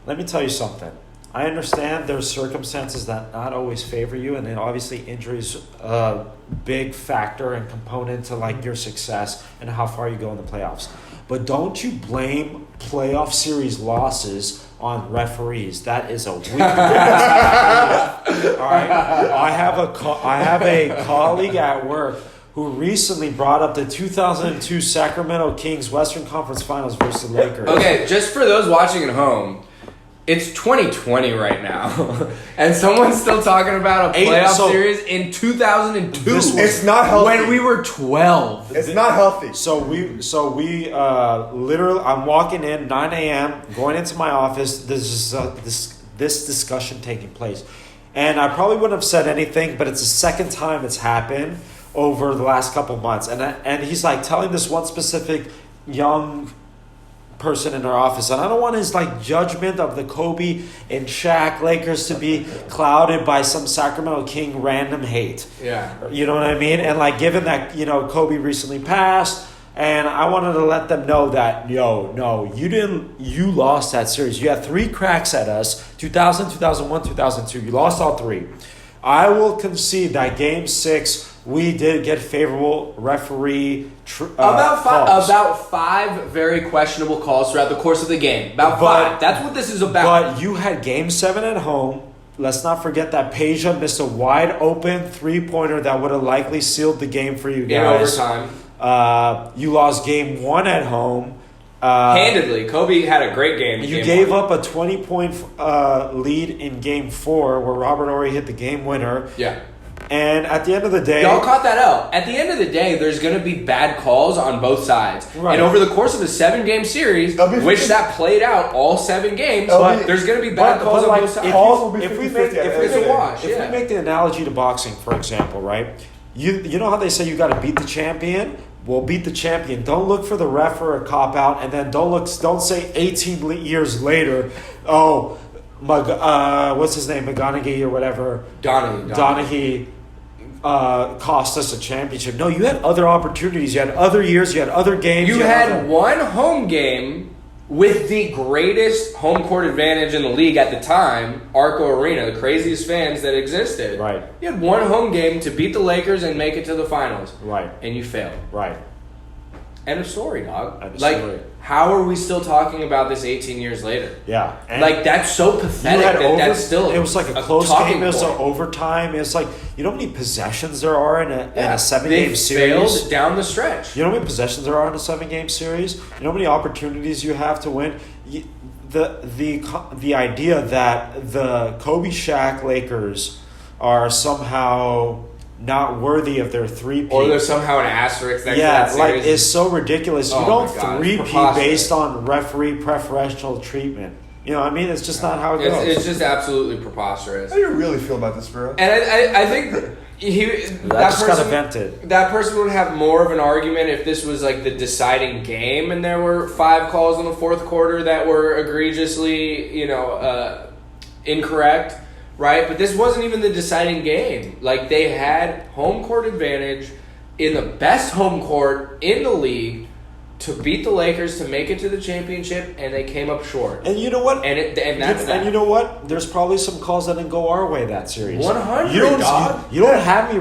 Let me tell you something. I understand there's circumstances that not always favor you, and then obviously injuries a big factor and component to like your success and how far you go in the playoffs. But don't you blame playoff series losses on referees. That is a weak All right. I have a colleague at work who recently brought up the 2002 Sacramento Kings Western Conference Finals versus the Lakers. Okay, just for those watching at home, it's 2020 right now, and someone's still talking about a playoff series in 2002. It's not healthy. When we were 12. It's not healthy. So we literally, I'm walking in 9 a.m., going into my office. This discussion taking place, and I probably wouldn't have said anything, but it's the second time it's happened over the last couple months, and he's like telling this one specific young person in our office, and I don't want his like judgment of the Kobe and Shaq Lakers to be clouded by some Sacramento King random hate. Yeah. You know what I mean? And like given that, Kobe recently passed, and I wanted to let them know that no, you lost that series. You had 3 cracks at us, 2000, 2001, 2002. You lost all 3. I will concede that game 6 we did get favorable referee about calls. 5 very questionable calls throughout the course of the game. About 5. That's what this is about. But you had game 7 at home. Let's not forget that Peja missed a wide open 3-pointer that would have likely sealed the game for you guys. In overtime. You lost game 1 at home. Handedly. Kobe had a great game. You gave up a 20-point lead in game 4 where Robert Horry hit the game winner. Yeah. And at the end of the day... Y'all caught that out. At the end of the day, there's going to be bad calls on both sides. Right. And over the course of a 7-game series, which that played out all 7 games, there's going to be bad calls on both sides. If we make the analogy to boxing, for example, right? You know how they say you got to beat the champion? Well, beat the champion. Don't look for the ref or a cop out, and then don't say 18 years later, what's his name, McGonaghy or whatever, Donaghy cost us a championship. No, you had other opportunities. You had other years. You had other games. You had one home game with the greatest home court advantage in the league at the time, Arco Arena, the craziest fans that existed. Right. You had one home game to beat the Lakers and make it to the finals. Right. And you failed. Right. End of story, dog. End of story. How are we still talking about this 18 years later? Yeah. And that's so pathetic that's still it was like a close game. It was an overtime. It's like, you know how many possessions there are in a 7-game series? They failed down the stretch. You know how many possessions there are in a 7-game series? You know how many opportunities you have to win? The idea that the Kobe Shaq Lakers are somehow not worthy of their 3-peat. Or there's somehow an asterisk next to that series. It's so ridiculous. You don't 3-peat based on referee preferential treatment. You know what I mean? It's just not how it goes. It's just absolutely preposterous. How do you really feel about this, bro? And I think that just got vented. That person would have more of an argument if this was like the deciding game and there were 5 calls in the fourth quarter that were egregiously, incorrect. Right, but this wasn't even the deciding game. Like, they had home court advantage in the best home court in the league to beat the Lakers to make it to the championship, and they came up short. And you know what? And that's that. And you know what? There's probably some calls that didn't go our way that series. 100. You don't have me.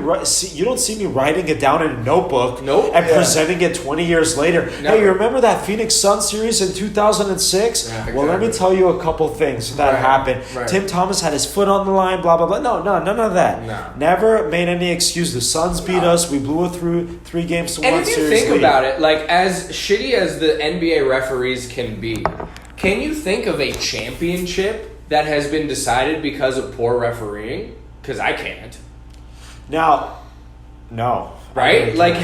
You don't see me writing it down in a notebook. Nope. And presenting it 20 years later. Never. Hey, you remember that Phoenix Suns series in 2006? Yeah, Well, let me tell you a couple things that happened. Right. Tim Thomas had his foot on the line. Blah blah blah. No, none of that. No. Never made any excuse. The Suns beat us. We blew it through 3 games to 1 series. And if you think about it, like, as shitty as the NBA referees can be, can you think of a championship that has been decided because of poor refereeing? Because I can't. Now, no. Right? Like,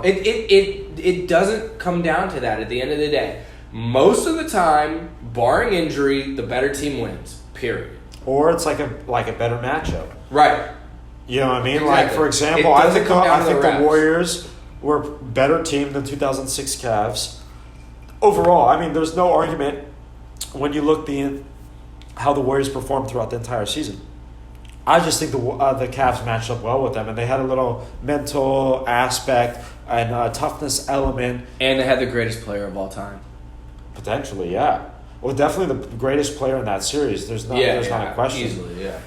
it doesn't come down to that at the end of the day. Most of the time, barring injury, the better team wins. Period. Or it's like a better matchup. Right. You know what I mean? Exactly. Like, for example, I think the Warriors were a better team than 2006 Cavs. Overall, I mean, there's no argument when you look how the Warriors performed throughout the entire season. I just think the Cavs matched up well with them, and they had a little mental aspect and toughness element. And they had the greatest player of all time. Potentially, yeah. Well, definitely the greatest player in that series. There's not a question. Easily, yeah.